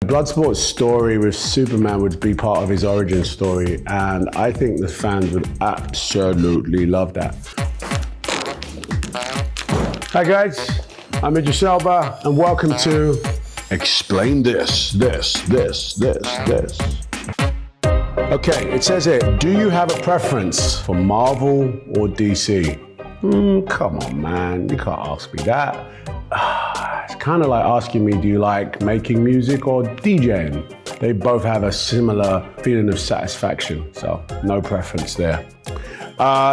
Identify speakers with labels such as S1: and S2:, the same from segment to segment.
S1: Bloodsport's story with Superman would be part of his origin story, and I think the fans would absolutely love that. Hi guys, I'm Idris Elba, and welcome to Explain This. Okay, it says here, do you have a preference for Marvel or DC? Come on, man, you can't ask me that. It's kind of like asking me, do you like making music or DJing? They both have a similar feeling of satisfaction, so no preference there.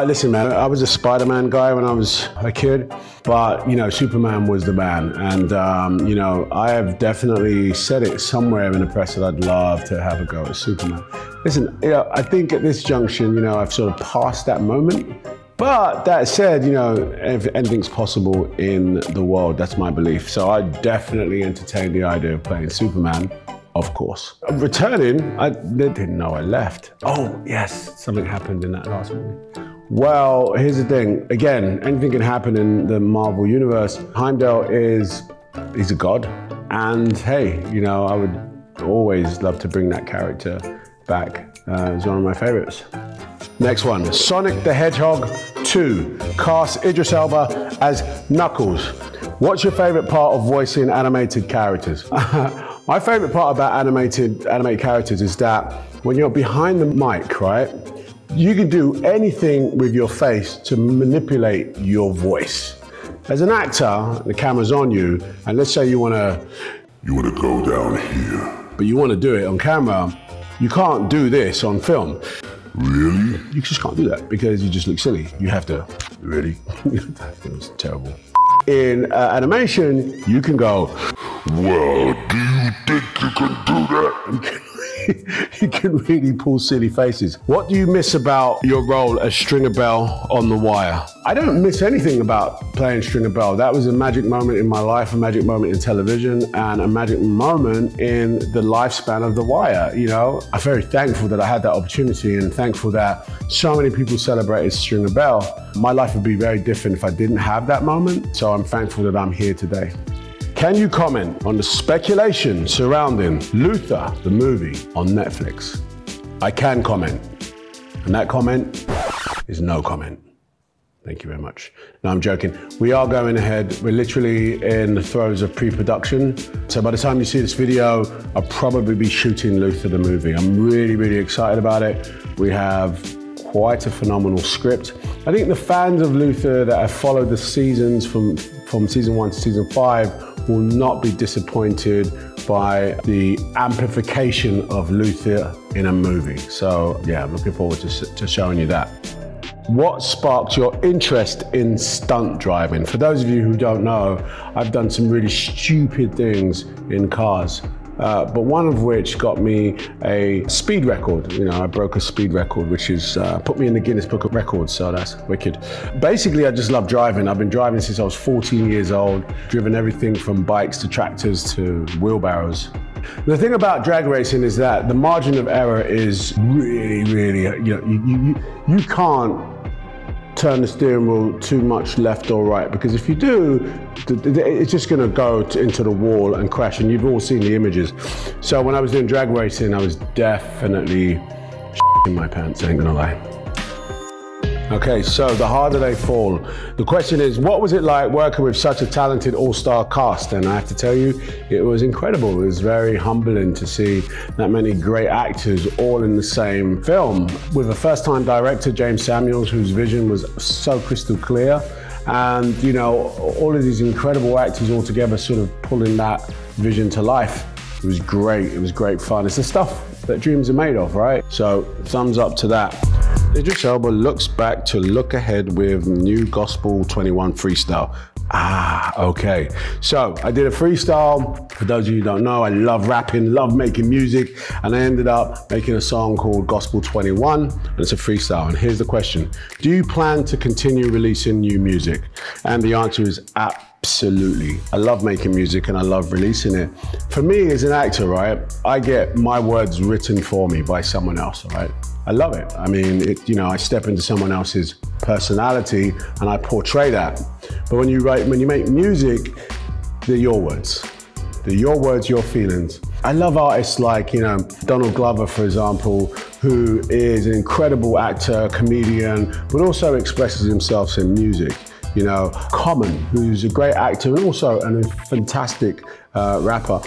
S1: Listen, man, I was a Spider-Man guy when I was a kid, but, you know, Superman was the man. And, you know, I have definitely said it somewhere in the press that I'd love to have a go at Superman. Listen, you know, I think at this junction, you know, I've sort of passed that moment. But that said, you know, if anything's possible in the world, that's my belief. So I definitely entertain the idea of playing Superman, of course. Returning, I didn't know I left. Oh, yes, something happened in that last movie. Well, here's the thing. Again, anything can happen in the Marvel universe. Heimdall he's a god. And hey, you know, I would always love to bring that character back. It's one of my favorites. Next one, Sonic the Hedgehog 2. Cast Idris Elba as Knuckles. What's your favorite part of voicing animated characters? My favorite part about animated characters is that when you're behind the mic, right, you can do anything with your face to manipulate your voice. As an actor, the camera's on you, and let's say you wanna go down here, but you wanna do it on camera, you can't do this on film. Really? You just can't do that because you just look silly. You have to, really? It was terrible. In animation, you can go, well, do you think you can do that? You can really pull silly faces. What do you miss about your role as Stringer Bell on The Wire? I don't miss anything about playing Stringer Bell. That was a magic moment in my life, a magic moment in television, and a magic moment in the lifespan of The Wire, you know? I'm very thankful that I had that opportunity and thankful that so many people celebrated Stringer Bell. My life would be very different if I didn't have that moment, so I'm thankful that I'm here today. Can you comment on the speculation surrounding Luther, the movie, on Netflix? I can comment, and that comment is no comment. Thank you very much. No, I'm joking. We are going ahead. We're literally in the throes of pre-production. So by the time you see this video, I'll probably be shooting Luther, the movie. I'm really, really excited about it. We have quite a phenomenal script. I think the fans of Luther that have followed the seasons from season 1 to season 5 will not be disappointed by the amplification of Luther in a movie. So yeah, I'm looking forward to showing you that. What sparked your interest in stunt driving? For those of you who don't know, I've done some really stupid things in cars. But one of which got me a speed record. You know, I broke a speed record, which is put me in the Guinness Book of Records, so that's wicked. Basically, I just love driving. I've been driving since I was 14 years old, driven everything from bikes to tractors to wheelbarrows. The thing about drag racing is that the margin of error is really, really, you know, you can't turn the steering wheel too much left or right, because if you do, it's just going to go into the wall and crash, and you've all seen the images. So when I was doing drag racing, I was definitely in my pants, ain't gonna lie. Okay, so the harder they fall. The question is, what was it like working with such a talented all-star cast? And I have to tell you, it was incredible. It was very humbling to see that many great actors all in the same film, with a first-time director, James Samuels, whose vision was so crystal clear. And, you know, all of these incredible actors all together sort of pulling that vision to life. It was great. It was great fun. It's the stuff that dreams are made of, right? So thumbs up to that. Idris Elba looks back to look ahead with new Gospel 21 freestyle. Okay. So I did a freestyle. For those of you who don't know, I love rapping, love making music, and I ended up making a song called Gospel 21, and it's a freestyle. And here's the question. Do you plan to continue releasing new music? And the answer is absolutely. I love making music and I love releasing it. For me as an actor, right, I get my words written for me by someone else, right? I love it. I mean, you know, I step into someone else's personality and I portray that. But when you make music, they're your words. They're your words, your feelings. I love artists like, you know, Donald Glover, for example, who is an incredible actor, comedian, but also expresses himself in music. You know, Common, who's a great actor and also a fantastic rapper.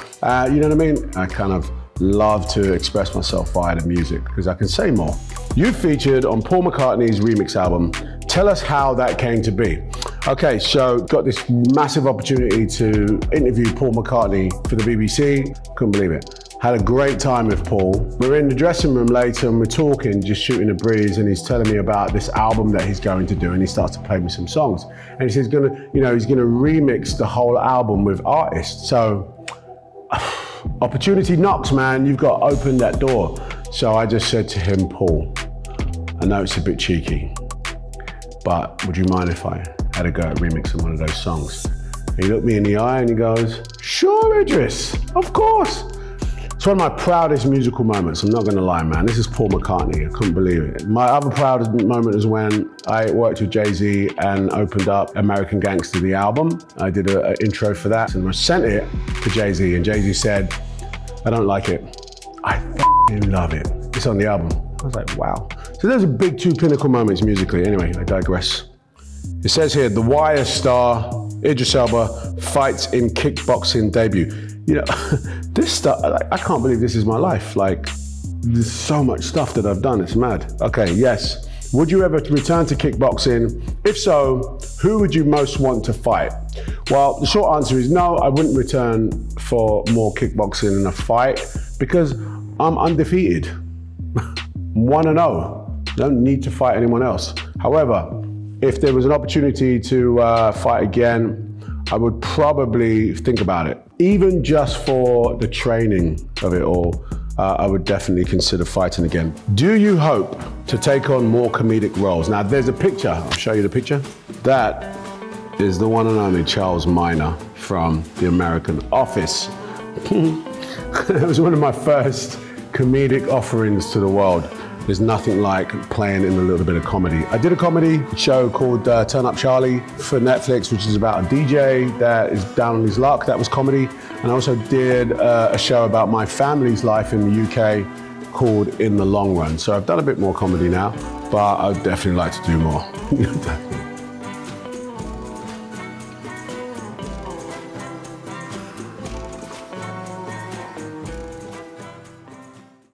S1: You know what I mean? I kind of love to express myself via the music because I can say more. You featured on Paul McCartney's remix album. Tell us how that came to be. Okay, so got this massive opportunity to interview Paul McCartney for the BBC. Couldn't believe it. Had a great time with Paul. We're in the dressing room later and we're talking, just shooting a breeze, and he's telling me about this album that he's going to do, and he starts to play me some songs. And he says he's gonna remix the whole album with artists. So opportunity knocks, man. You've got to open that door. So I just said to him, Paul, I know it's a bit cheeky, but would you mind if I had a go at remixing one of those songs? And he looked me in the eye and he goes, sure, Idris, of course. It's one of my proudest musical moments, I'm not gonna lie, man. This is Paul McCartney, I couldn't believe it. My other proudest moment is when I worked with Jay-Z and opened up American Gangster, the album. I did an intro for that and I sent it to Jay-Z, and Jay-Z said, I don't like it. I f***ing love it. It's on the album. I was like, wow. So those are big two pinnacle moments musically. Anyway, I digress. It says here, The Wire star Idris Elba fights in kickboxing debut. You know, this stuff, I can't believe this is my life. Like, there's so much stuff that I've done, it's mad. Okay, yes. Would you ever return to kickboxing? If so, who would you most want to fight? Well, the short answer is no, I wouldn't return for more kickboxing in a fight because I'm undefeated. 1-0. Don't need to fight anyone else. However, if there was an opportunity to fight again, I would probably think about it. Even just for the training of it all, I would definitely consider fighting again. Do you hope to take on more comedic roles? Now, there's a picture. I'll show you the picture. That is the one and only Charles Minor from The American Office. It was one of my first comedic offerings to the world. There's nothing like playing in a little bit of comedy. I did a comedy show called Turn Up Charlie for Netflix, which is about a DJ that is down on his luck. That was comedy. And I also did a show about my family's life in the UK called In the Long Run. So I've done a bit more comedy now, but I'd definitely like to do more.